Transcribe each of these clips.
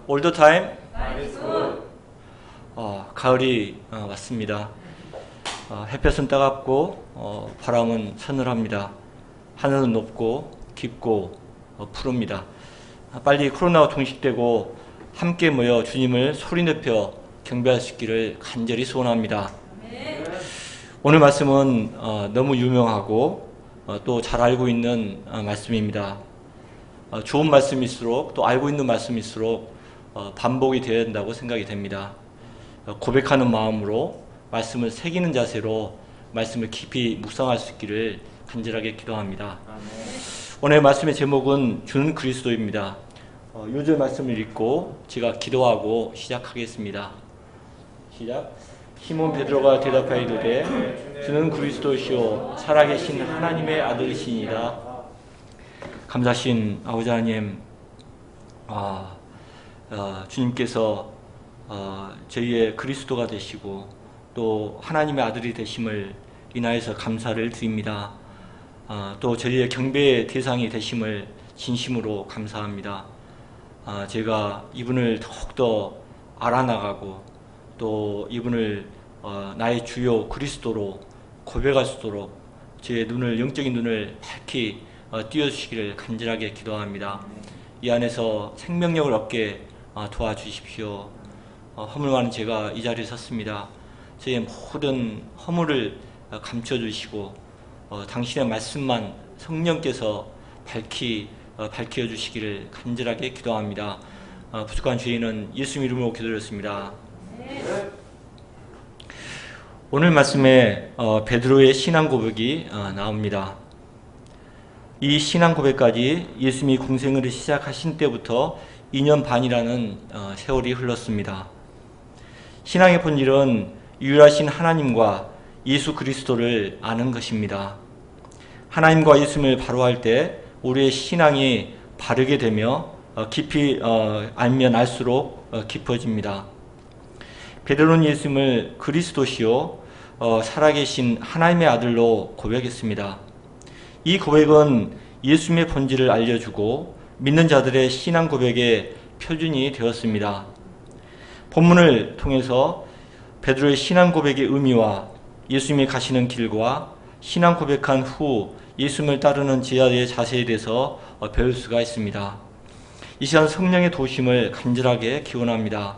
All the time? Time is good. 가을이 왔습니다. 햇볕은 따갑고 바람은 서늘합니다. 하늘은 높고 깊고 푸릅니다. 빨리 코로나가 종식되고 함께 모여 주님을 소리 높여 경배할 수 있기를 간절히 소원합니다. 오늘 말씀은 너무 유명하고 또 잘 알고 있는 말씀입니다. 좋은 말씀일수록 또 알고 있는 말씀일수록 반복이 되어야 된다고 생각이 됩니다. 고백하는 마음으로 말씀을 새기는 자세로 말씀을 깊이 묵상할 수 있기를 간절하게 기도합니다. 오늘 말씀의 제목은 주는 그리스도입니다. 요절 말씀을 읽고 제가 기도하고 시작하겠습니다. 시작. 시몬 베드로가 대답하여 이르되 주는 그리스도시요 살아계신 하나님의 아들이시니라. 감사하신 아버지 하나님, 주님께서 저희의 그리스도가 되시고 또 하나님의 아들이 되심을 인하여서 감사를 드립니다. 또 저희의 경배의 대상이 되심을 진심으로 감사합니다. 제가 이분을 더욱더 알아나가고 또 이분을 나의 주요 그리스도로 고백할 수 있도록 제 눈을, 영적인 눈을 밝히 띄워주시기를 간절하게 기도합니다. 이 안에서 생명력을 얻게 도와주십시오. 허물 많은 제가 이 자리에 섰습니다. 저의 모든 허물을 감춰주시고 당신의 말씀만 성령께서 밝혀주시기를 간절하게 기도합니다. 부족한 죄인은 예수님 이름으로 기도드렸습니다. 오늘 말씀에 베드로의 신앙 고백이 나옵니다. 이 신앙 고백까지 예수님이 공생을 시작하신 때부터 2년 반이라는 세월이 흘렀습니다. 신앙의 본질은 유일하신 하나님과 예수 그리스도를 아는 것입니다. 하나님과 예수님을 바로 할 때 우리의 신앙이 바르게 되며 깊이 알면 알수록 깊어집니다. 베드로는 예수님을 그리스도시요 살아계신 하나님의 아들로 고백했습니다. 이 고백은 예수님의 본질을 알려주고 믿는 자들의 신앙 고백의 표준이 되었습니다. 본문을 통해서 베드로의 신앙 고백의 의미와 예수님이 가시는 길과 신앙 고백한 후 예수님을 따르는 제자의 자세에 대해서 배울 수가 있습니다. 이 시간 성령의 도우심을 간절하게 기원합니다.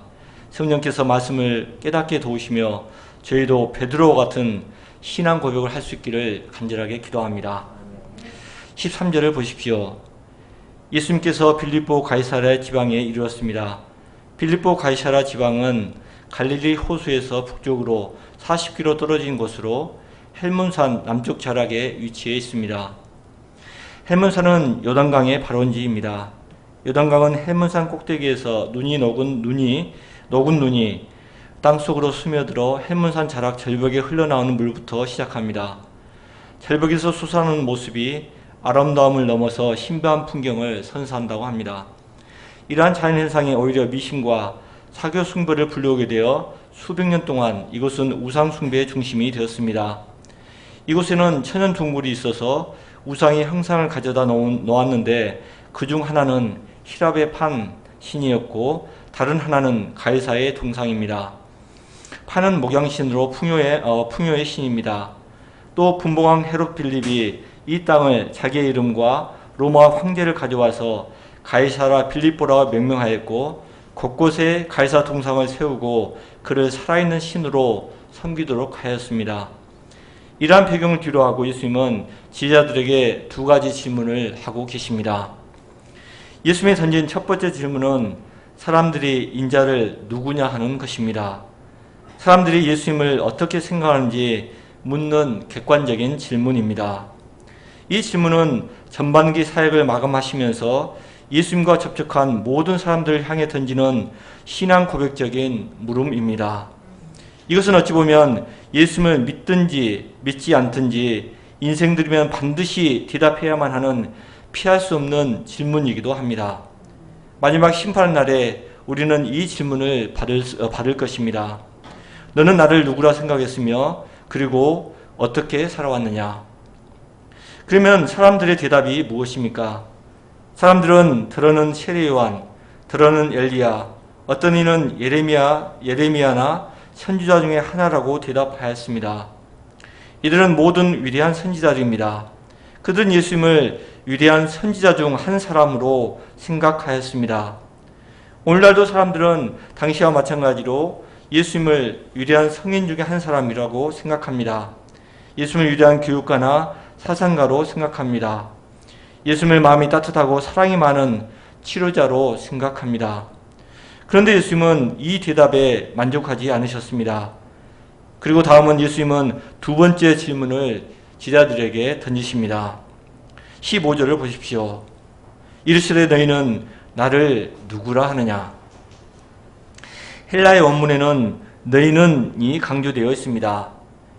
성령께서 말씀을 깨닫게 도우시며 저희도 베드로와 같은 신앙 고백을 할 수 있기를 간절하게 기도합니다. 13절을 보십시오. 예수님께서 빌립보 가이사랴 지방에 이르렀습니다. 빌립보 가이사랴 지방은 갈릴리 호수에서 북쪽으로 40km 떨어진 곳으로 헬문산 남쪽 자락에 위치해 있습니다. 헬문산은 요단강의 발원지입니다. 요단강은 헬문산 꼭대기에서 녹은 눈이 땅속으로 스며들어 헬문산 자락 절벽에 흘러나오는 물부터 시작합니다. 절벽에서 솟아나는 모습이 아름다움을 넘어서 신비한 풍경을 선사한다고 합니다. 이러한 자연현상이 오히려 미신과 사교 숭배를 불러오게 되어 수백 년 동안 이곳은 우상 숭배의 중심이 되었습니다. 이곳에는 천연 동굴이 있어서 우상이 형상을 가져다 놓았는데 그중 하나는 히랍의 판 신이었고 다른 하나는 가이사의 동상입니다. 판은 목양신으로 풍요의 신입니다. 또 분봉왕 헤롯 빌립이 이 땅을 자기의 이름과 로마 황제를 가져와서 가이사라 빌립보라 명명하였고 곳곳에 가이사 동상을 세우고 그를 살아있는 신으로 섬기도록 하였습니다. 이러한 배경을 뒤로하고 예수님은 제자들에게 두 가지 질문을 하고 계십니다. 예수님이 던진 첫 번째 질문은 사람들이 인자를 누구냐 하는 것입니다. 사람들이 예수님을 어떻게 생각하는지 묻는 객관적인 질문입니다. 이 질문은 전반기 사역을 마감하시면서 예수님과 접촉한 모든 사람들을 향해 던지는 신앙 고백적인 물음입니다. 이것은 어찌 보면 예수님을 믿든지 믿지 않든지 인생들이면 반드시 대답해야만 하는 피할 수 없는 질문이기도 합니다. 마지막 심판 날에 우리는 이 질문을 받을 것입니다. 너는 나를 누구라 생각했으며 그리고 어떻게 살아왔느냐? 그러면 사람들의 대답이 무엇입니까? 사람들은 더러는 세례요한, 더러는 엘리야, 어떤 이는 예레미야나 선지자 중에 하나라고 대답하였습니다. 이들은 모든 위대한 선지자들입니다. 그들은 예수님을 위대한 선지자 중 한 사람으로 생각하였습니다. 오늘날도 사람들은 당시와 마찬가지로 예수님을 위대한 성인 중에 한 사람이라고 생각합니다. 예수님을 위대한 교육가나 사상가로 생각합니다. 예수님을 마음이 따뜻하고 사랑이 많은 치료자로 생각합니다. 그런데 예수님은 이 대답에 만족하지 않으셨습니다. 그리고 다음은 예수님은 두 번째 질문을 제자들에게 던지십니다. 15절을 보십시오. 이르시되 너희는 나를 누구라 하느냐? 헬라의 원문에는 너희는이 강조되어 있습니다.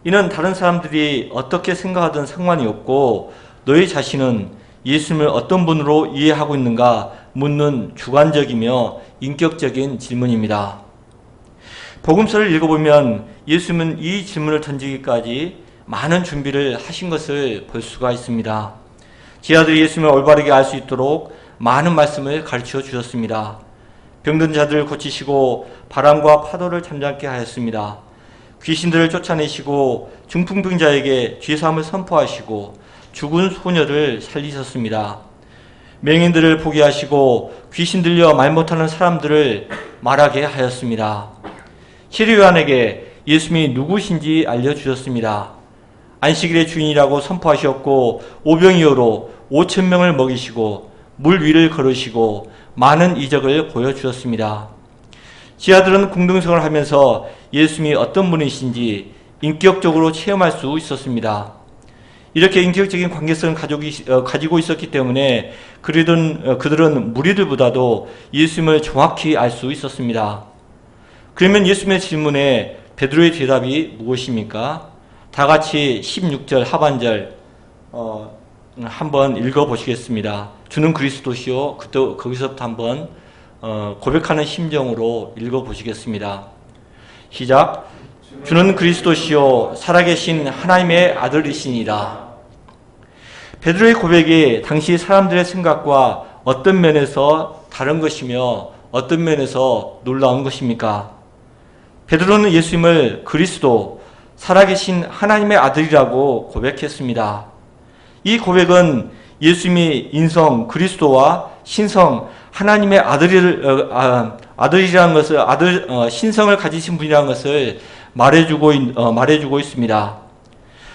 이는 다른 사람들이 어떻게 생각하든 상관이 없고 너희 자신은 예수님을 어떤 분으로 이해하고 있는가 묻는 주관적이며 인격적인 질문입니다. 복음서를 읽어보면 예수님은 이 질문을 던지기까지 많은 준비를 하신 것을 볼 수가 있습니다. 제자들이 예수님을 올바르게 알 수 있도록 많은 말씀을 가르쳐 주셨습니다. 병든 자들을 고치시고 바람과 파도를 잠잠케 하였습니다. 귀신들을 쫓아내시고 중풍병자에게 죄사함을 선포하시고 죽은 소녀를 살리셨습니다. 맹인들을 보게 하시고 귀신 들려 말 못하는 사람들을 말하게 하였습니다. 시리요한에게 예수님이 누구신지 알려주셨습니다. 안식일의 주인이라고 선포하셨고 오병이어로 5,000명을 먹이시고 물 위를 걸으시고 많은 이적을 보여주셨습니다. 제자들은 궁둥성을 하면서 예수님이 어떤 분이신지 인격적으로 체험할 수 있었습니다. 이렇게 인격적인 관계성을 가지고 있었기 때문에 그들은 무리들보다도 예수님을 정확히 알 수 있었습니다. 그러면 예수님의 질문에 베드로의 대답이 무엇입니까? 다 같이 16절 하반절 한번 읽어보시겠습니다. 주는 그리스도시요. 거기서부터 한번 고백하는 심정으로 읽어보시겠습니다. 시작. 주는 그리스도시요 살아계신 하나님의 아들이시니라. 베드로의 고백이 당시 사람들의 생각과 어떤 면에서 다른 것이며 어떤 면에서 놀라운 것입니까? 베드로는 예수님을 그리스도, 살아계신 하나님의 아들이라고 고백했습니다. 이 고백은 예수님이 인성 그리스도와 신성 하나님의 아들이라는 것을 신성을 가지신 분이라는 것을 말해주고 있습니다.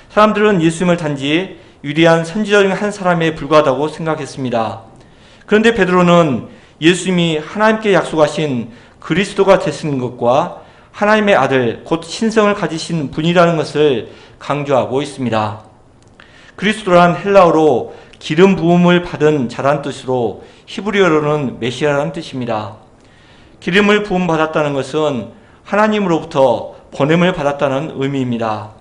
사람들은 예수님을 단지 위대한 선지자 중 한 사람에 불과하다고 생각했습니다. 그런데 베드로는 예수님이 하나님께 약속하신 그리스도가 되시는 것과 하나님의 아들, 곧 신성을 가지신 분이라는 것을 강조하고 있습니다. 그리스도란 헬라어로 기름 부음을 받은 자란 뜻으로 히브리어로는 메시아라는 뜻입니다. 기름을 부음 받았다는 것은 하나님으로부터 보냄을 받았다는 의미입니다.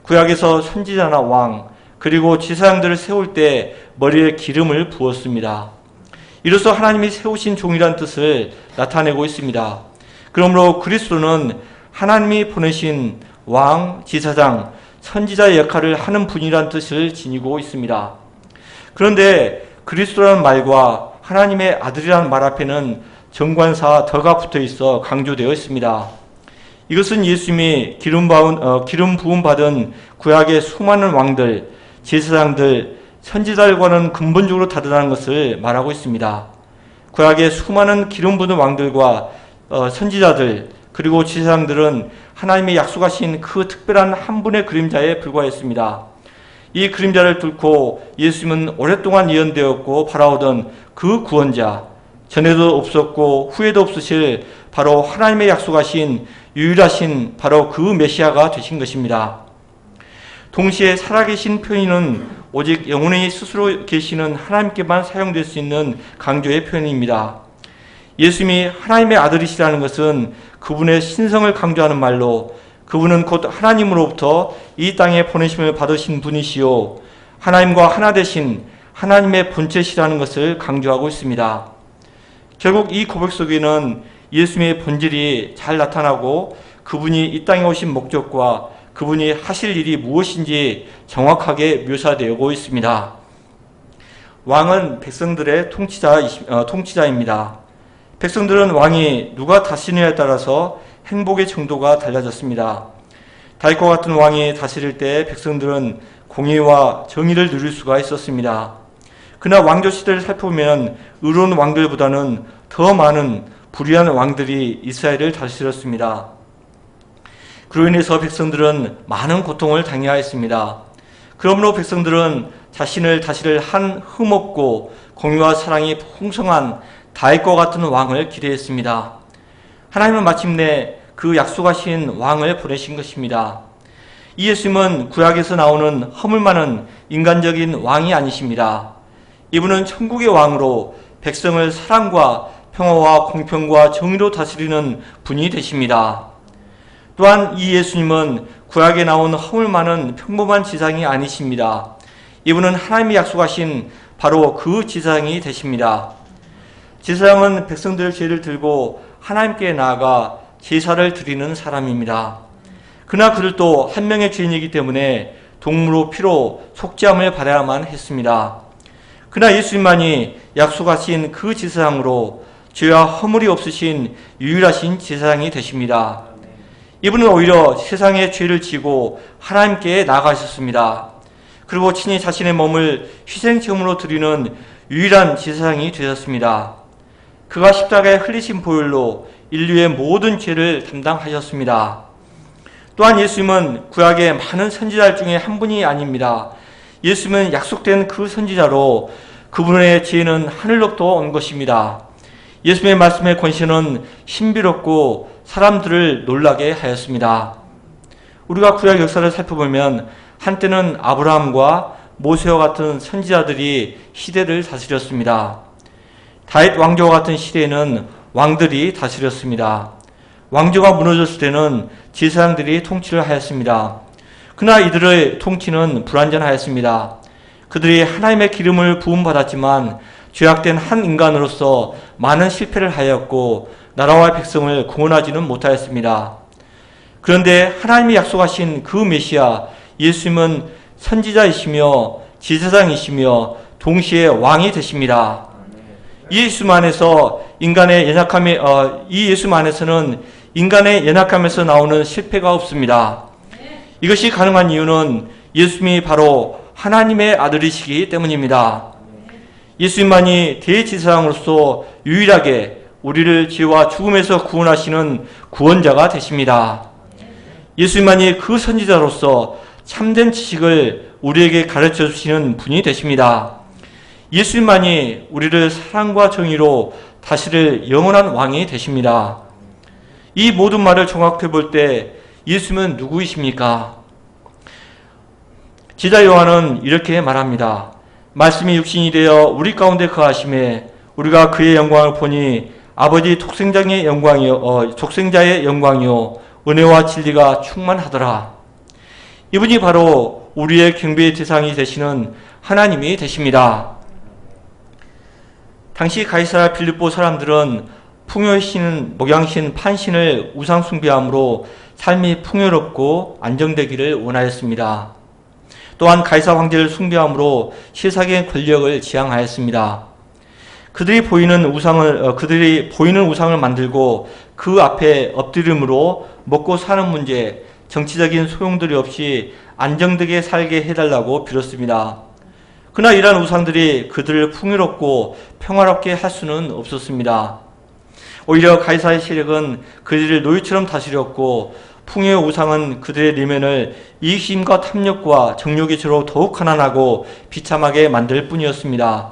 구약에서 선지자나 왕 그리고 제사장들을 세울 때 머리에 기름을 부었습니다. 이로써 하나님이 세우신 종이란 뜻을 나타내고 있습니다. 그러므로 그리스도는 하나님이 보내신 왕, 제사장, 선지자의 역할을 하는 분이란 뜻을 지니고 있습니다. 그런데 그리스도라는 말과 하나님의 아들이라는 말 앞에는 정관사 더가 붙어 있어 강조되어 있습니다. 이것은 예수님이 기름 부음 받은 구약의 수많은 왕들, 제사장들, 선지자들과는 근본적으로 다르다는 것을 말하고 있습니다. 구약의 수많은 기름 부은 왕들과 선지자들 그리고 제사장들은 하나님이 약속하신 그 특별한 한 분의 그림자에 불과했습니다. 이 그림자를 뚫고 예수님은 오랫동안 예언되었고 바라오던 그 구원자, 전에도 없었고 후에도 없으실 바로 하나님의 약속하신 유일하신 바로 그 메시아가 되신 것입니다. 동시에 살아계신 표현은 오직 영원히 스스로 계시는 하나님께만 사용될 수 있는 강조의 표현입니다. 예수님이 하나님의 아들이시라는 것은 그분의 신성을 강조하는 말로 그분은 곧 하나님으로부터 이 땅에 보내심을 받으신 분이시요 하나님과 하나 되신 하나님의 본체시라는 것을 강조하고 있습니다. 결국 이 고백 속에는 예수님의 본질이 잘 나타나고 그분이 이 땅에 오신 목적과 그분이 하실 일이 무엇인지 정확하게 묘사되고 있습니다. 왕은 백성들의 통치자입니다. 백성들은 왕이 누가 다스리냐에 따라서 행복의 정도가 달라졌습니다. 다윗과 같은 왕이 다스릴 때 백성들은 공의와 정의를 누릴 수가 있었습니다. 그러나 왕조 시대를 살펴보면 의로운 왕들보다는 더 많은 불의한 왕들이 이스라엘을 다스렸습니다. 그로 인해서 백성들은 많은 고통을 당해하였습니다. 그러므로 백성들은 자신을 다스릴 한 흠없고 공의와 사랑이 풍성한 다윗과 같은 왕을 기대했습니다. 하나님은 마침내 그 약속하신 왕을 보내신 것입니다. 이 예수님은 구약에서 나오는 허물 많은 인간적인 왕이 아니십니다. 이분은 천국의 왕으로 백성을 사랑과 평화와 공평과 정의로 다스리는 분이 되십니다. 또한 이 예수님은 구약에 나온 허물 많은 평범한 지상이 아니십니다. 이분은 하나님이 약속하신 바로 그 지상이 되십니다. 제사장은 백성들의 죄를 들고 하나님께 나아가 제사를 드리는 사람입니다. 그러나 그들도 한 명의 죄인이기 때문에 동물로 피로 속죄함을 받아야만 했습니다. 그러나 예수님만이 약속하신 그 제사장으로 죄와 허물이 없으신 유일하신 제사장이 되십니다. 이분은 오히려 세상의 죄를 지고 하나님께 나아가셨습니다. 그리고 친히 자신의 몸을 희생제물로 드리는 유일한 제사장이 되셨습니다. 그가 십자가에 흘리신 보혈로 인류의 모든 죄를 담당하셨습니다. 또한 예수님은 구약의 많은 선지자 중에 한 분이 아닙니다. 예수님은 약속된 그 선지자로 그분의 지혜는 하늘로부터 온 것입니다. 예수님의 말씀의 권세는 신비롭고 사람들을 놀라게 하였습니다. 우리가 구약 역사를 살펴보면 한때는 아브라함과 모세와 같은 선지자들이 시대를 다스렸습니다. 다윗 왕조와 같은 시대에는 왕들이 다스렸습니다. 왕조가 무너졌을 때는 제사장들이 통치를 하였습니다. 그러나 이들의 통치는 불완전하였습니다. 그들이 하나님의 기름을 부음받았지만 죄악된 한 인간으로서 많은 실패를 하였고 나라와 백성을 구원하지는 못하였습니다. 그런데 하나님이 약속하신 그 메시아 예수님은 선지자이시며 제사장이시며 동시에 왕이 되십니다. 이 예수님 안에서 이 예수님 안에서는 인간의 연약함에서 나오는 실패가 없습니다. 이것이 가능한 이유는 예수님이 바로 하나님의 아들이시기 때문입니다. 예수님만이 대제사장으로서 유일하게 우리를 죄와 죽음에서 구원하시는 구원자가 되십니다. 예수님만이 그 선지자로서 참된 지식을 우리에게 가르쳐 주시는 분이 되십니다. 예수님만이 우리를 사랑과 정의로 다스릴 영원한 왕이 되십니다. 이 모든 말을 종합해 볼 때 예수님은 누구이십니까? 제자 요한은 이렇게 말합니다. 말씀이 육신이 되어 우리 가운데 거하심에 우리가 그의 영광을 보니 아버지 독생자의 영광이요 은혜와 진리가 충만하더라. 이분이 바로 우리의 경배의 대상이 되시는 하나님이 되십니다. 당시 가이사랴 빌립보 사람들은 풍요신, 목양신, 판신을 우상 숭배함으로 삶이 풍요롭고 안정되기를 원하였습니다. 또한 가이사 황제를 숭배함으로 세상의 권력을 지향하였습니다. 그들이 보이는 우상을 만들고 그 앞에 엎드림으로 먹고 사는 문제, 정치적인 소용돌이 없이 안정되게 살게 해달라고 빌었습니다. 그러나 이러한 우상들이 그들을 풍요롭고 평화롭게 할 수는 없었습니다. 오히려 가이사의 세력은 그들을 노예처럼 다스렸고 풍요의 우상은 그들의 내면을 이익심과 탐욕과 정욕의 죄로 더욱 가난하고 비참하게 만들 뿐이었습니다.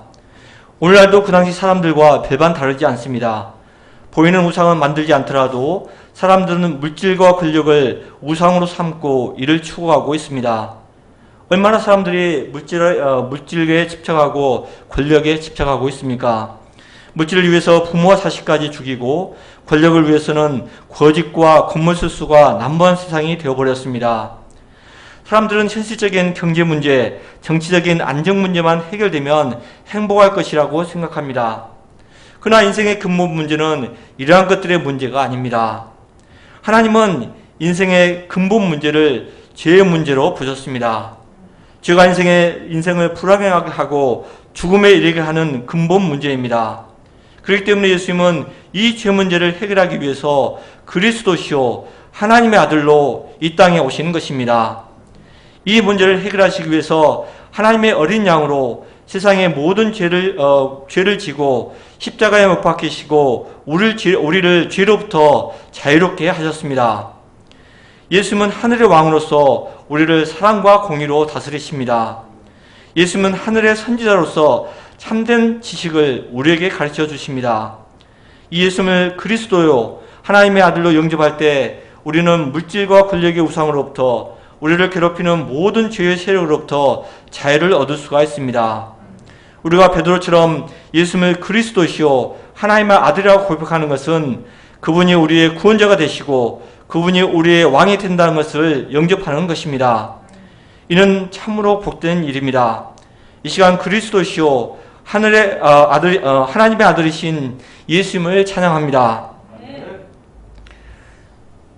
오늘날도 그 당시 사람들과 별반 다르지 않습니다. 보이는 우상은 만들지 않더라도 사람들은 물질과 권력을 우상으로 삼고 이를 추구하고 있습니다. 얼마나 사람들이 물질에 집착하고 권력에 집착하고 있습니까? 물질을 위해서 부모와 자식까지 죽이고 권력을 위해서는 거짓과 겉모술수가 난무한 세상이 되어버렸습니다. 사람들은 현실적인 경제 문제, 정치적인 안정 문제만 해결되면 행복할 것이라고 생각합니다. 그러나 인생의 근본 문제는 이러한 것들의 문제가 아닙니다. 하나님은 인생의 근본 문제를 죄의 문제로 보셨습니다. 죄가 인생을 불안하게 하고 죽음에 이르게 하는 근본 문제입니다. 그렇기 때문에 예수님은 이 죄 문제를 해결하기 위해서 그리스도시요 하나님의 아들로 이 땅에 오시는 것입니다. 이 문제를 해결하시기 위해서 하나님의 어린 양으로 세상의 모든 죄를 지고 십자가에 못 박히시고 우리를 죄로부터 자유롭게 하셨습니다. 예수님은 하늘의 왕으로서 우리를 사랑과 공의로 다스리십니다. 예수님은 하늘의 선지자로서 참된 지식을 우리에게 가르쳐 주십니다. 이 예수님을 그리스도요 하나님의 아들로 영접할 때 우리는 물질과 권력의 우상으로부터 우리를 괴롭히는 모든 죄의 세력으로부터 자유를 얻을 수가 있습니다. 우리가 베드로처럼 예수님을 그리스도시요 하나님의 아들이라고 고백하는 것은 그분이 우리의 구원자가 되시고 그분이 우리의 왕이 된다는 것을 영접하는 것입니다. 이는 참으로 복된 일입니다. 이 시간 그리스도시요 하나님의 아들이신 예수님을 찬양합니다.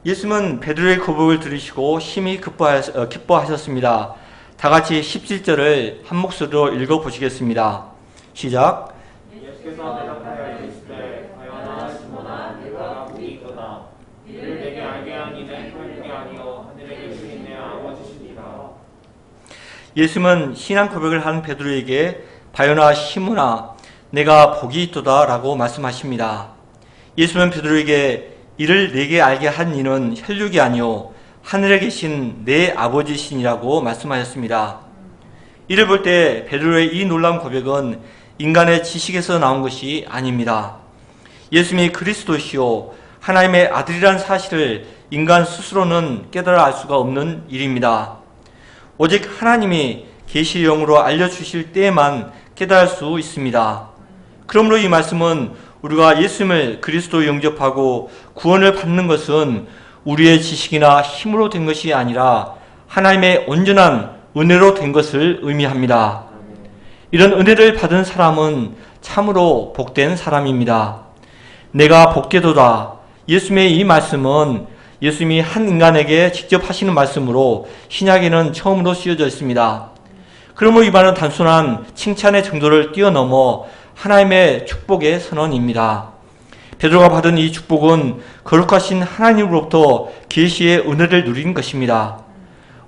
예수님은 베드로의 고백을 들으시고 심히 기뻐하셨습니다. 다 같이 17절을 한 목소리로 읽어보시겠습니다. 시작. 예수께서 대답하여 이르시되 가요나 시몬아 내가 복이 있도다. 이를 내게 알게 한 이는 혈육이 아니요 하늘에 계신 내 아버지시니라. 예수님은 신앙 고백을 한 베드로에게 바요나 시몬아 내가 복이 있도다 라고 말씀하십니다. 예수님은 베드로에게 이를 내게 알게 한 이는 혈육이 아니요 하늘에 계신 내 아버지시니라고 말씀하셨습니다. 이를 볼 때 베드로의 이 놀라운 고백은 인간의 지식에서 나온 것이 아닙니다. 예수님이 그리스도시요 하나님의 아들이란 사실을 인간 스스로는 깨달아 알 수가 없는 일입니다. 오직 하나님이 계시의 영으로 알려주실 때에만 깨달을 수 있습니다. 그러므로 이 말씀은 우리가 예수님을 그리스도 영접하고 구원을 받는 것은 우리의 지식이나 힘으로 된 것이 아니라 하나님의 온전한 은혜로 된 것을 의미합니다. 이런 은혜를 받은 사람은 참으로 복된 사람입니다. 내가 복되도다. 예수님의 이 말씀은 예수님이 한 인간에게 직접 하시는 말씀으로 신약에는 처음으로 쓰여져 있습니다. 그러므로 이 말은 단순한 칭찬의 정도를 뛰어넘어 하나님의 축복의 선언입니다. 베드로가 받은 이 축복은 거룩하신 하나님으로부터 계시의 은혜를 누린 것입니다.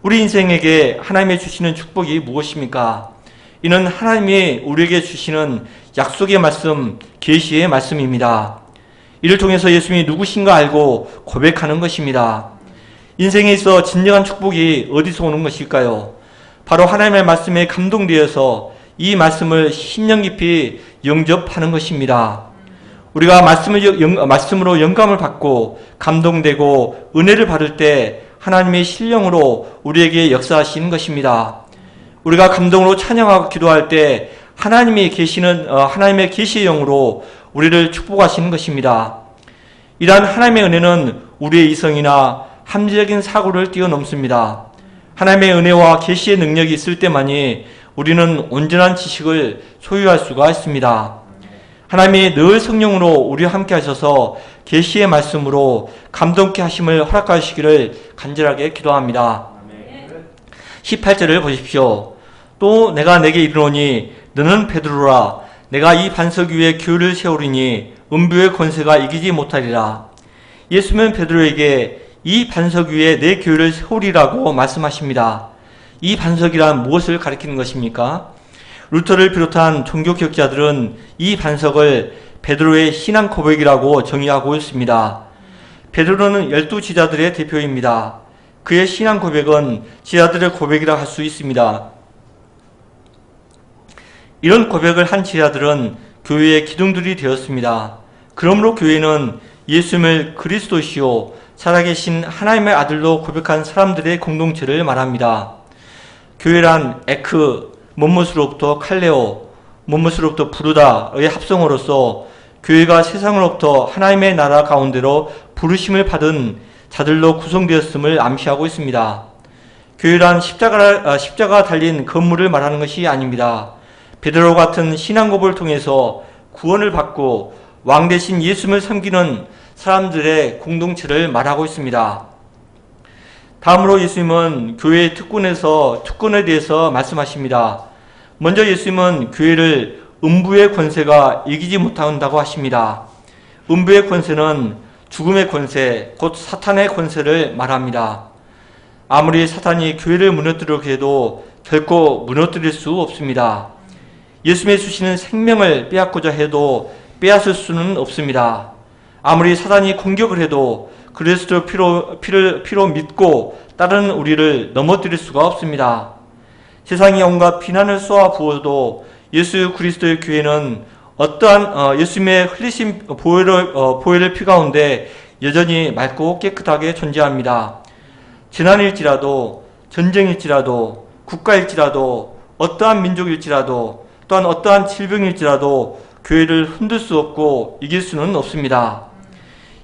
우리 인생에게 하나님이 주시는 축복이 무엇입니까? 이는 하나님이 우리에게 주시는 약속의 말씀, 계시의 말씀입니다. 이를 통해서 예수님이 누구신가 알고 고백하는 것입니다. 인생에 있어 진정한 축복이 어디서 오는 것일까요? 바로 하나님의 말씀에 감동되어서 이 말씀을 신령 깊이 영접하는 것입니다. 우리가 말씀으로 영감을 받고 감동되고 은혜를 받을 때 하나님의 신령으로 우리에게 역사하시는 것입니다. 우리가 감동으로 찬양하고 기도할 때 하나님의 계시의 영으로 우리를 축복하시는 것입니다. 이러한 하나님의 은혜는 우리의 이성이나 합리적인 사고를 뛰어넘습니다. 하나님의 은혜와 계시의 능력이 있을 때만이 우리는 온전한 지식을 소유할 수가 있습니다. 하나님이 늘 성령으로 우리와 함께 하셔서 계시의 말씀으로 감동케 하심을 허락하시기를 간절하게 기도합니다. 18절을 보십시오. 또 내가 내게 이르노니 너는 베드로라. 내가 이 반석 위에 교회를 세우리니 음부의 권세가 이기지 못하리라. 예수님은 베드로에게 이 반석 위에 내 교회를 세우리라고 말씀하십니다. 이 반석이란 무엇을 가리키는 것입니까? 루터를 비롯한 종교개혁자들은 이 반석을 베드로의 신앙 고백이라고 정의하고 있습니다. 베드로는 12지자들의 대표입니다. 그의 신앙 고백은 지자들의 고백이라 할 수 있습니다. 이런 고백을 한 지자들은 교회의 기둥들이 되었습니다. 그러므로 교회는 예수님을 그리스도시요 살아계신 하나님의 아들로 고백한 사람들의 공동체를 말합니다. 교회란 에크, 못못으로부터 칼레오, 못못으로부터 부르다의 합성어로서 교회가 세상으로부터 하나님의 나라 가운데로 부르심을 받은 자들로 구성되었음을 암시하고 있습니다. 교회란 십자가가 달린 건물을 말하는 것이 아닙니다. 베드로 같은 신앙 고백을 통해서 구원을 받고 왕 대신 예수님을 섬기는 사람들의 공동체를 말하고 있습니다. 다음으로 예수님은 교회의 특권에 대해서 말씀하십니다. 먼저 예수님은 교회를 음부의 권세가 이기지 못한다고 하십니다. 음부의 권세는 죽음의 권세, 곧 사탄의 권세를 말합니다. 아무리 사탄이 교회를 무너뜨리려고 해도 결코 무너뜨릴 수 없습니다. 예수님이 주시는 생명을 빼앗고자 해도 빼앗을 수는 없습니다. 아무리 사탄이 공격을 해도 그리스도 피로 믿고 따르는 우리를 넘어뜨릴 수가 없습니다. 세상이 온갖 비난을 쏘아 부어도 예수 그리스도의 교회는 어떠한 예수님의 흘리신 보혈의 피 가운데 여전히 맑고 깨끗하게 존재합니다. 재난일지라도 전쟁일지라도 국가일지라도 어떠한 민족일지라도 또한 어떠한 질병일지라도 교회를 흔들 수 없고 이길 수는 없습니다.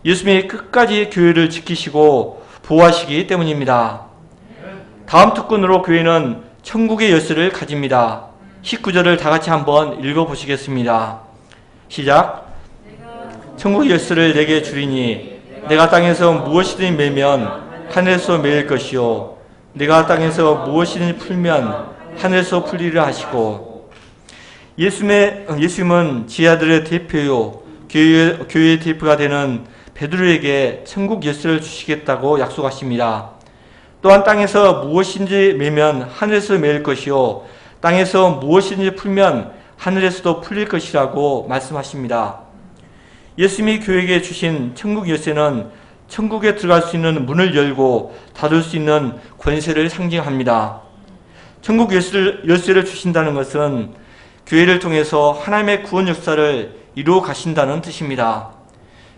예수님이 끝까지 교회를 지키시고 보호하시기 때문입니다. 다음 특권으로 교회는 천국의 열쇠를 가집니다. 19절을 다 같이 한번 읽어보시겠습니다. 시작. 천국의 열쇠를 내게 주리니 내가 땅에서 무엇이든 매면 하늘에서 매일 것이요 내가 땅에서 무엇이든 풀면 하늘에서 풀리라 하시고, 예수님은 지하들의 대표요 교회의 대표가 되는 베드로에게 천국 열쇠를 주시겠다고 약속하십니다. 또한 땅에서 무엇인지 매면 하늘에서 매일 것이요 땅에서 무엇인지 풀면 하늘에서도 풀릴 것이라고 말씀하십니다. 예수님이 교회에게 주신 천국 열쇠는 천국에 들어갈 수 있는 문을 열고 닫을 수 있는 권세를 상징합니다. 천국 열쇠를 주신다는 것은 교회를 통해서 하나님의 구원 역사를 이루어 가신다는 뜻입니다.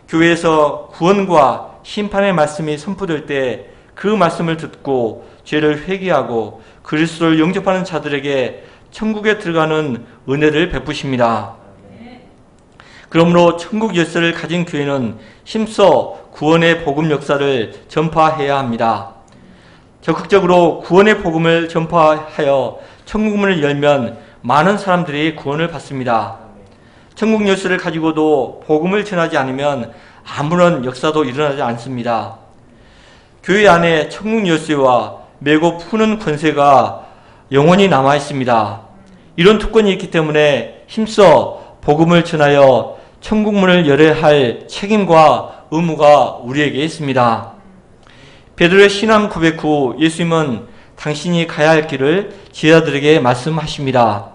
교회에서 구원과 심판의 말씀이 선포될 때 그 말씀을 듣고 죄를 회개하고 그리스도를 영접하는 자들에게 천국에 들어가는 은혜를 베푸십니다. 그러므로 천국 열쇠를 가진 교회는 힘써 구원의 복음 역사를 전파해야 합니다. 적극적으로 구원의 복음을 전파하여 천국 문을 열면 많은 사람들이 구원을 받습니다. 천국 열쇠를 가지고도 복음을 전하지 않으면 아무런 역사도 일어나지 않습니다. 교회 안에 천국 열쇠와 매고 푸는 권세가 영원히 남아 있습니다. 이런 특권이 있기 때문에 힘써 복음을 전하여 천국 문을 열어야 할 책임과 의무가 우리에게 있습니다. 베드로의 신앙 고백 후 예수님은 당신이 가야 할 길을 제자들에게 말씀하십니다.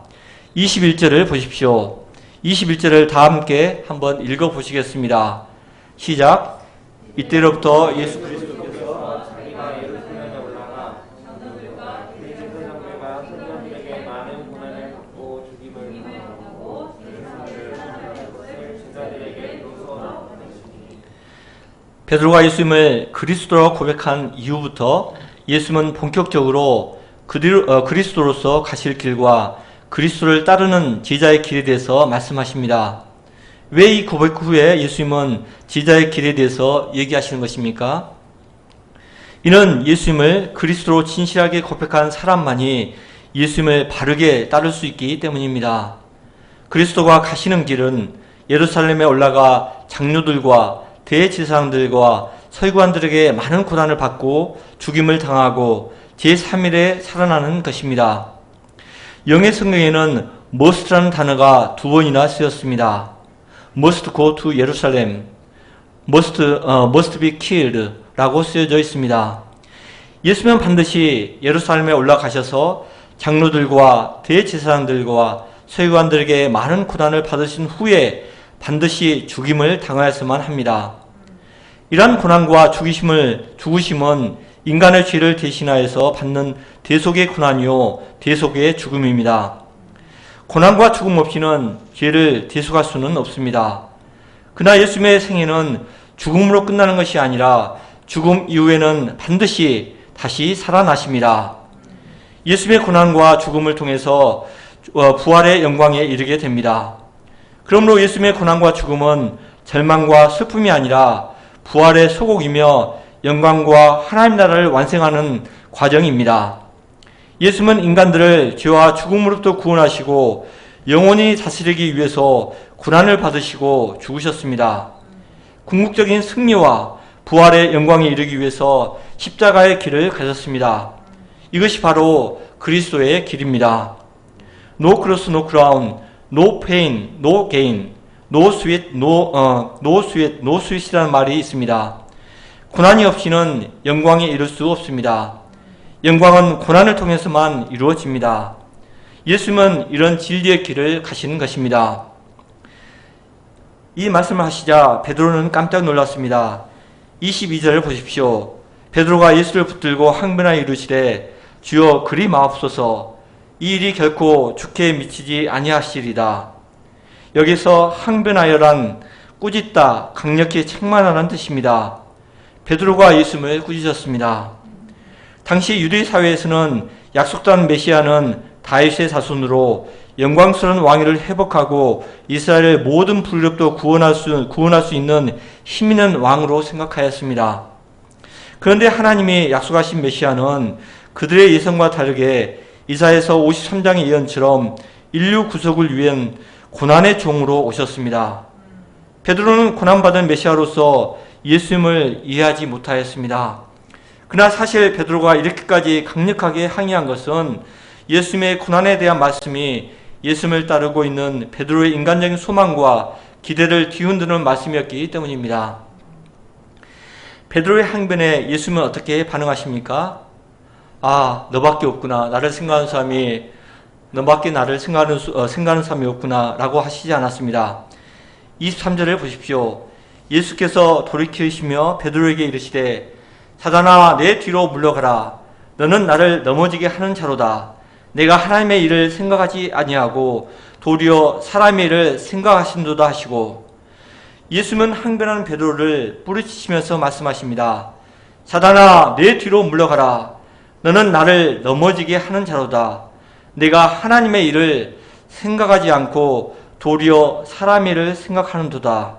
21절을 보십시오. 21절을 다 함께 한번 읽어보시겠습니다. 시작. 이때로부터 예수 그리스도께서 자기가 예루살렘에 올라가 장로들과 대제사장들과 선생들에게 많은 고난을 받고 죽임을 당하고 제자들에게 요소나 베드로가 예수님을 그리스도라고 고백한 이후부터 예수님은 본격적으로 그리스도로서 가실 길과 그리스도를 따르는 제자의 길에 대해서 말씀하십니다. 왜 이 고백 후에 예수님은 제자의 길에 대해서 얘기하시는 것입니까? 이는 예수님을 그리스도로 진실하게 고백한 사람만이 예수님을 바르게 따를 수 있기 때문입니다. 그리스도가 가시는 길은 예루살렘에 올라가 장로들과 대제사장들과 서기관들에게 많은 고난을 받고 죽임을 당하고 제3일에 살아나는 것입니다. 영의 성경에는 must라는 단어가 2번이나 쓰였습니다. must go to Jerusalem, must be killed 라고 쓰여져 있습니다. 예수님은 반드시 예루살렘에 올라가셔서 장로들과 대제사장들과 서기관들에게 많은 고난을 받으신 후에 반드시 죽임을 당하였어만 합니다. 이러한 고난과 죽으심은 인간의 죄를 대신하여서 받는 대속의 고난이요 대속의 죽음입니다. 고난과 죽음 없이는 죄를 대속할 수는 없습니다. 그러나 예수님의 생애는 죽음으로 끝나는 것이 아니라 죽음 이후에는 반드시 다시 살아나십니다. 예수님의 고난과 죽음을 통해서 부활의 영광에 이르게 됩니다. 그러므로 예수님의 고난과 죽음은 절망과 슬픔이 아니라 부활의 소곡이며 영광과 하나님 나라를 완성하는 과정입니다. 예수님은 인간들을 죄와 죽음으로부터 구원하시고 영원히 다스리기 위해서 고난을 받으시고 죽으셨습니다. 궁극적인 승리와 부활의 영광에 이르기 위해서 십자가의 길을 가셨습니다. 이것이 바로 그리스도의 길입니다. No cross, no crown, no pain, no gain, no sweat, no sweat이라는 말이 있습니다. 고난이 없이는 영광에 이를 수 없습니다. 영광은 고난을 통해서만 이루어집니다. 예수님은 이런 진리의 길을 가시는 것입니다. 이 말씀을 하시자 베드로는 깜짝 놀랐습니다. 22절을 보십시오. 베드로가 예수를 붙들고 항변하여 이르시되 주여 그리 마옵소서. 이 일이 결코 주께 미치지 아니하시리다. 여기서 항변하여란 꾸짖다, 강력히 책망하라는 뜻입니다. 베드로가 예수님을 꾸짖었습니다. 당시 유대 사회에서는 약속된 메시아는 다윗의 자손으로 영광스러운 왕위를 회복하고 이스라엘의 모든 불법도 구원할 수 있는 힘 있는 왕으로 생각하였습니다. 그런데 하나님이 약속하신 메시아는 그들의 예상과 다르게 이사야서 53장의 예언처럼 인류 구속을 위한 고난의 종으로 오셨습니다. 베드로는 고난받은 메시아로서 예수님을 이해하지 못하였습니다. 그러나 사실 베드로가 이렇게까지 강력하게 항의한 것은 예수님의 고난에 대한 말씀이 예수님을 따르고 있는 베드로의 인간적인 소망과 기대를 뒤흔드는 말씀이었기 때문입니다. 베드로의 항변에 예수님은 어떻게 반응하십니까? 아, 너밖에 없구나. 나를 생각하는 사람이 너밖에 나를 생각하는 사람이 없구나 라고 하시지 않았습니다. 23절을 보십시오. 예수께서 돌이키시며 베드로에게 이르시되 사단아 내 뒤로 물러가라. 너는 나를 넘어지게 하는 자로다. 내가 하나님의 일을 생각하지 아니하고 도리어 사람의 일을 생각하신도다 하시고, 예수님은 항변하는 베드로를 뿌리치시면서 말씀하십니다. 사단아 내 뒤로 물러가라. 너는 나를 넘어지게 하는 자로다. 내가 하나님의 일을 생각하지 않고 도리어 사람의 일을 생각하는도다.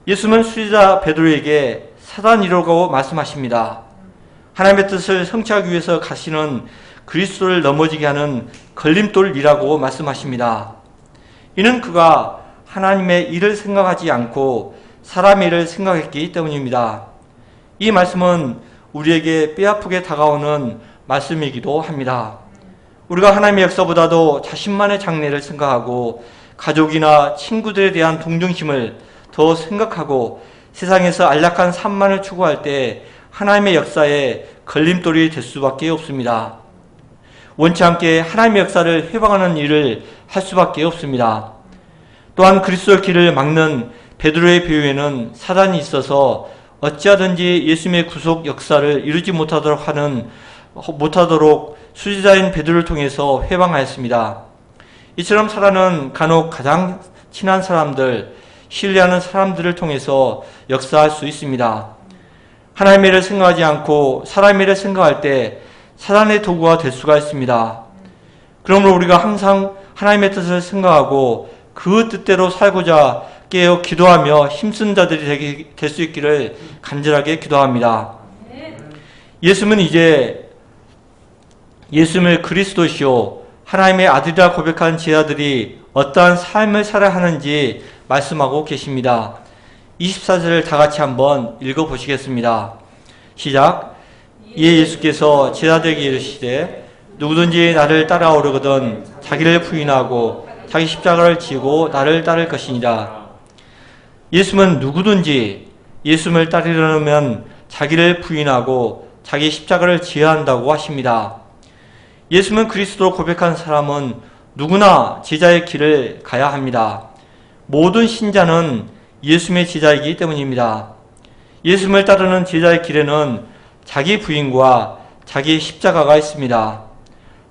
예수님은 수리자 베드로에게 사단이라고 말씀하십니다. 하나님의 뜻을 성취하기 위해서 가시는 그리스도를 넘어지게 하는 걸림돌이라고 말씀하십니다. 이는 그가 하나님의 일을 생각하지 않고 사람의 일을 생각했기 때문입니다. 이 말씀은 우리에게 뼈아프게 다가오는 말씀이기도 합니다. 우리가 하나님의 역사보다도 자신만의 장래를 생각하고 가족이나 친구들에 대한 동정심을 더 생각하고 세상에서 안락한 삶만을 추구할 때 하나님의 역사에 걸림돌이 될 수밖에 없습니다. 원치 않게 하나님의 역사를 회방하는 일을 할 수밖에 없습니다. 또한 그리스도의 길을 막는 베드로의 배후에는 사단이 있어서 어찌하든지 예수님의 구속 역사를 이루지 못하도록 수지자인 베드로를 통해서 회방하였습니다. 이처럼 사단은 간혹 가장 친한 사람들, 신뢰하는 사람들을 통해서 역사할 수 있습니다. 하나님의 일을 생각하지 않고 사람의 일을 생각할 때 사단의 도구가 될 수가 있습니다. 그러므로 우리가 항상 하나님의 뜻을 생각하고 그 뜻대로 살고자 깨어 기도하며 힘쓴 자들이 될 수 있기를 간절하게 기도합니다. 예수님은 이제 예수님을 그리스도시요 하나님의 아들이라 고백한 제자들이 어떠한 삶을 살아야 하는지 말씀하고 계십니다. 24절을 다 같이 한번 읽어보시겠습니다. 시작. 이에 예수께서 제자들에게 이르시되 누구든지 나를 따라오려거든 자기를 부인하고 자기 십자가를 지고 나를 따를 것이니라. 예수님은 누구든지 예수님을 따르려면 자기를 부인하고 자기 십자가를 지어야 한다고 하십니다. 예수님은 그리스도로 고백한 사람은 누구나 제자의 길을 가야 합니다. 모든 신자는 예수님의 제자이기 때문입니다. 예수님을 따르는 제자의 길에는 자기 부인과 자기 십자가가 있습니다.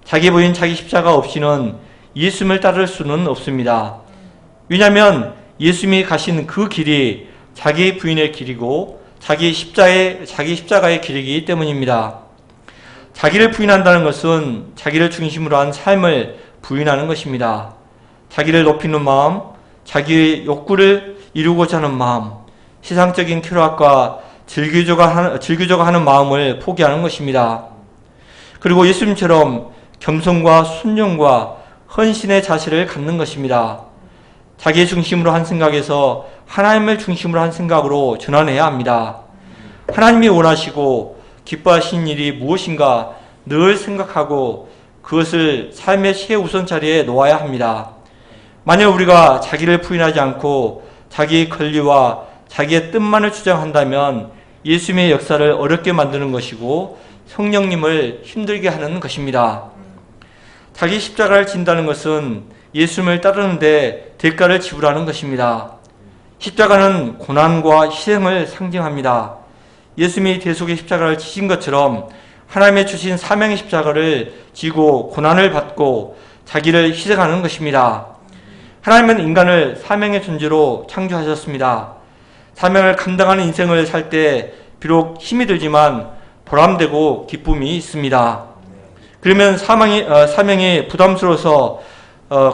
자기 부인, 자기 십자가 없이는 예수님을 따를 수는 없습니다. 왜냐하면 예수님이 가신 그 길이 자기 부인의 길이고 자기 십자가의 길이기 때문입니다. 자기를 부인한다는 것은 자기를 중심으로 한 삶을 부인하는 것입니다. 자기를 높이는 마음, 자기의 욕구를 이루고자 하는 마음, 세상적인 쾌락과 즐기려고 하는 마음을 포기하는 것입니다. 그리고 예수님처럼 겸손과 순종과 헌신의 자세를 갖는 것입니다. 자기 중심으로 한 생각에서 하나님을 중심으로 한 생각으로 전환해야 합니다. 하나님이 원하시고 기뻐하신 일이 무엇인가 늘 생각하고 그것을 삶의 최우선 자리에 놓아야 합니다. 만약 우리가 자기를 부인하지 않고 자기의 권리와 자기의 뜻만을 주장한다면 예수님의 역사를 어렵게 만드는 것이고 성령님을 힘들게 하는 것입니다. 자기 십자가를 진다는 것은 예수님을 따르는데 대가를 지불하는 것입니다. 십자가는 고난과 희생을 상징합니다. 예수님이 대속의 십자가를 지신 것처럼 하나님의 주신 사명의 십자가를 지고 고난을 받고 자기를 희생하는 것입니다. 하나님은 인간을 사명의 존재로 창조하셨습니다. 사명을 감당하는 인생을 살 때 비록 힘이 들지만 보람되고 기쁨이 있습니다. 그러면 사명이 부담스러워서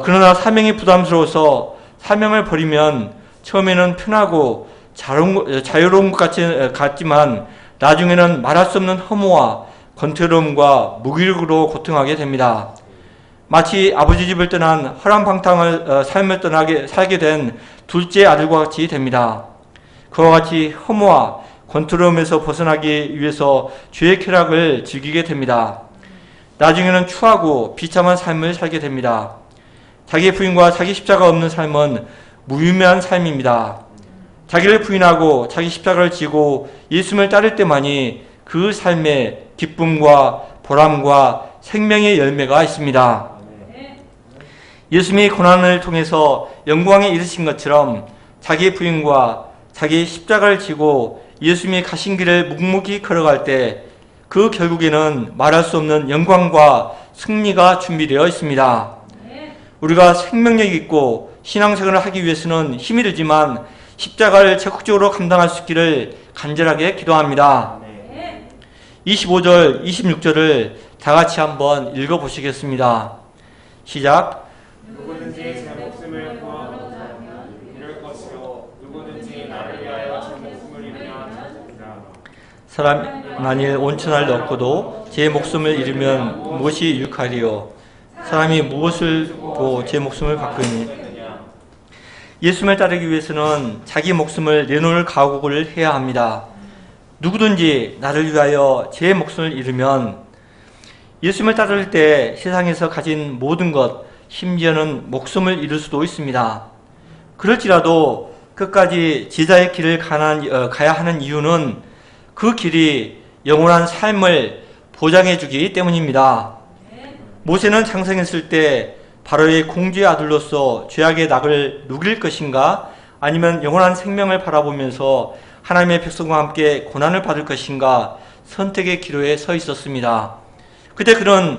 그러나 사명이 부담스러워서 사명을 버리면 처음에는 편하고 자유로운 것 같지만 나중에는 말할 수 없는 허무와 권태로움과 무기력으로 고통하게 됩니다. 마치 아버지 집을 떠난 허랑방탕을 삶을 살게 된 둘째 아들과 같이 됩니다. 그와 같이 허무와 권태로움에서 벗어나기 위해서 죄의 쾌락을 즐기게 됩니다. 나중에는 추하고 비참한 삶을 살게 됩니다. 자기 부인과 자기 십자가 없는 삶은 무의미한 삶입니다. 자기를 부인하고 자기 십자가를 지고 예수님을 따를 때만이 그 삶에 기쁨과 보람과 생명의 열매가 있습니다. 예수님이 고난을 통해서 영광에 이르신 것처럼 자기 부인과 자기 십자가를 지고 예수님이 가신 길을 묵묵히 걸어갈 때 그 결국에는 말할 수 없는 영광과 승리가 준비되어 있습니다. 우리가 생명력 있고 신앙생활을 하기 위해서는 힘이 들지만 십자가를 적극적으로 감당할 수 있기를 간절하게 기도합니다. 25절, 26절을 다 같이 한번 읽어보시겠습니다. 시작. 누구든지 제 목숨을 구하고자 이룰 것이요 누구든지 나를 위하여 제 목숨을 잃으면 찾으리라. 사람 만일 온천을 얻고도 제 목숨을 잃으면 무엇이 유익하리요? 사람이 무엇을 두고 제 목숨을 바꾸니? 예수님을 따르기 위해서는 자기 목숨을 내놓을 각오를 해야 합니다. 누구든지 나를 위하여 제 목숨을 잃으면 예수님을 따를 때 세상에서 가진 모든 것, 심지어는 목숨을 잃을 수도 있습니다. 그럴지라도 끝까지 제자의 길을 가야 하는 이유는 그 길이 영원한 삶을 보장해 주기 때문입니다. 모세는 장성했을 때 바로의 공주의 아들로서 죄악의 낙을 누길 것인가 아니면 영원한 생명을 바라보면서 하나님의 백성과 함께 고난을 받을 것인가 선택의 기로에 서 있었습니다. 그때 그는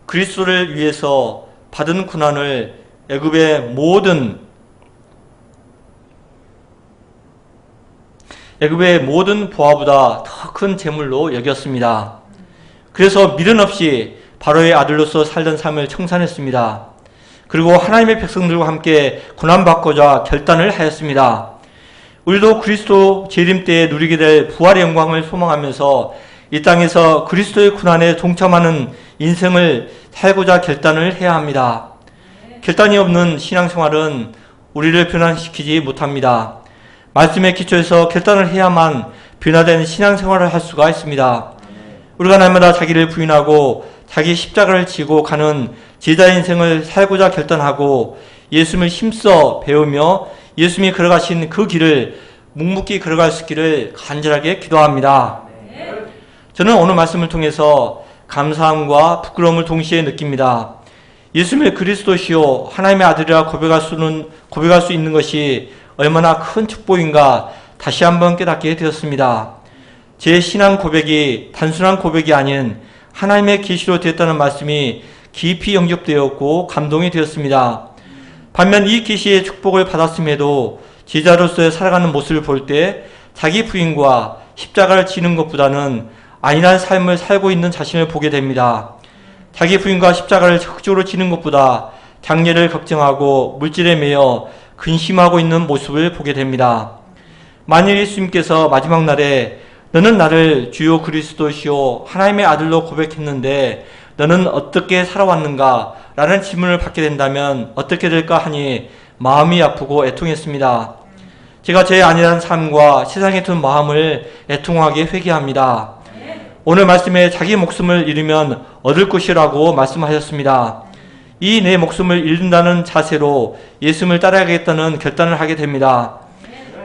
그리스도를 위해서 받은 고난을 애굽의 모든 보화보다 더 큰 재물로 여겼습니다. 그래서 미련 없이 바로의 아들로서 살던 삶을 청산했습니다. 그리고 하나님의 백성들과 함께 고난받고자 결단을 하였습니다. 우리도 그리스도 재림 때에 누리게 될 부활의 영광을 소망하면서 이 땅에서 그리스도의 고난에 동참하는 인생을 살고자 결단을 해야 합니다. 결단이 없는 신앙생활은 우리를 변화시키지 못합니다. 말씀의 기초에서 결단을 해야만 변화된 신앙생활을 할 수가 있습니다. 우리가 날마다 자기를 부인하고 자기 십자가를 지고 가는 제자 인생을 살고자 결단하고 예수님을 힘써 배우며 예수님이 걸어가신 그 길을 묵묵히 걸어갈 수 있기를 간절하게 기도합니다. 저는 오늘 말씀을 통해서 감사함과 부끄러움을 동시에 느낍니다. 예수님의 그리스도시요 하나님의 아들이라 고백할 수 있는 것이 얼마나 큰 축복인가 다시 한번 깨닫게 되었습니다. 제 신앙 고백이 단순한 고백이 아닌 하나님의 계시로 되었다는 말씀이 깊이 영접되었고 감동이 되었습니다. 반면 이 계시의 축복을 받았음에도 제자로서의 살아가는 모습을 볼 때 자기 부인과 십자가를 지는 것보다는 안일한 삶을 살고 있는 자신을 보게 됩니다. 자기 부인과 십자가를 적극적으로 지는 것보다 장례를 걱정하고 물질에 매여 근심하고 있는 모습을 보게 됩니다. 만일 예수님께서 마지막 날에 너는 나를 주요 그리스도시요 하나님의 아들로 고백했는데 너는 어떻게 살아왔는가? 라는 질문을 받게 된다면 어떻게 될까 하니 마음이 아프고 애통했습니다. 제가 제 안일한 삶과 세상에 둔 마음을 애통하게 회개합니다. 오늘 말씀에 자기 목숨을 잃으면 얻을 것이라고 말씀하셨습니다. 이 내 목숨을 잃는다는 자세로 예수님을 따라야겠다는 결단을 하게 됩니다.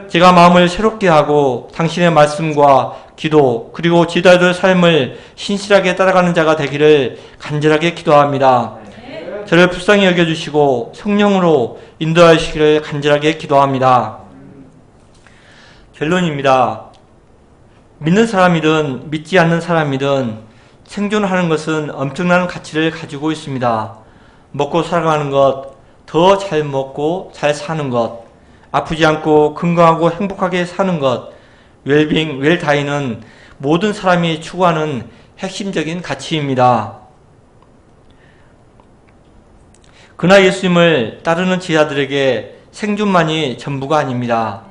제가 마음을 새롭게 하고 당신의 말씀과 기도 그리고 지도자들 삶을 신실하게 따라가는 자가 되기를 간절하게 기도합니다. 저를 불쌍히 여겨주시고 성령으로 인도하시기를 간절하게 기도합니다. 결론입니다. 믿는 사람이든 믿지 않는 사람이든 생존하는 것은 엄청난 가치를 가지고 있습니다. 먹고 살아가는 것, 더 잘 먹고 잘 사는 것, 아프지 않고 건강하고 행복하게 사는 것, 웰빙, 웰다이는 모든 사람이 추구하는 핵심적인 가치입니다. 그러나 예수님을 따르는 제자들에게 생존만이 전부가 아닙니다.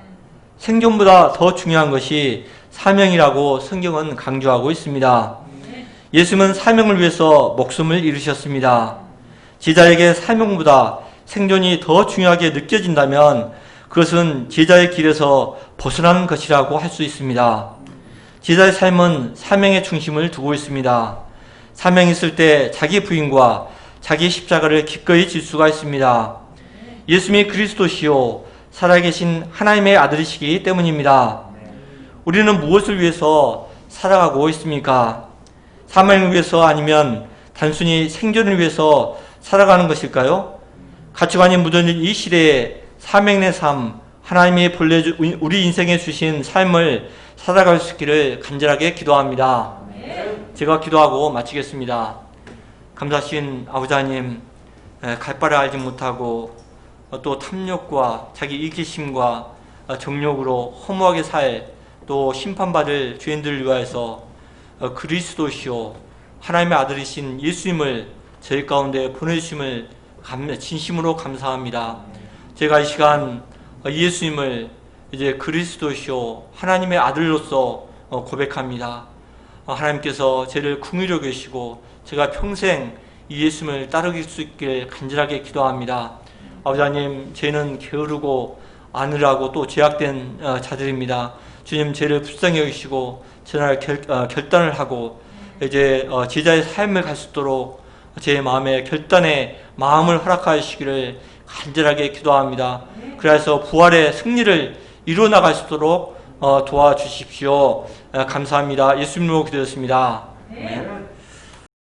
생존보다 더 중요한 것이 사명이라고 성경은 강조하고 있습니다. 예수님은 사명을 위해서 목숨을 잃으셨습니다. 제자에게 사명보다 생존이 더 중요하게 느껴진다면 그것은 제자의 길에서 벗어나는 것이라고 할 수 있습니다. 제자의 삶은 사명의 중심을 두고 있습니다. 사명이 있을 때 자기 부인과 자기 십자가를 기꺼이 질 수가 있습니다. 예수님이 그리스도시요 살아계신 하나님의 아들이시기 때문입니다. 우리는 무엇을 위해서 살아가고 있습니까? 사명을 위해서 아니면 단순히 생존을 위해서 살아가는 것일까요? 가치관이 묻어진 이 시대에 사명의 삶, 하나님이 우리 인생에 주신 삶을 살아갈 수 있기를 간절하게 기도합니다. 제가 기도하고 마치겠습니다. 감사하신 아버지 하나님, 갈 바를 알지 못하고 또 탐욕과 자기 이기심과 정욕으로 허무하게 살 또 심판받을 죄인들을 위하여서 그리스도시요 하나님의 아들이신 예수님을 저희 가운데 보내주심을 진심으로 감사합니다. 제가 이 시간 예수님을 이제 그리스도시요 하나님의 아들로서 고백합니다. 하나님께서 저를 긍휼히 여기시고 제가 평생 이 예수님을 따르길 수 있길 간절하게 기도합니다. 아버지 하나님, 죄는 게으르고 안으라고 또 죄악된 자들입니다. 주님, 죄를 불쌍히 여기시고 저날 결단을 하고 이제 제자의 삶을 갈 수 있도록 제 마음에 결단의 마음을 허락하시기를 간절하게 기도합니다. 그래서 부활의 승리를 이루어 나갈 수 있도록 도와주십시오. 감사합니다. 예수님으로 기도했습니다.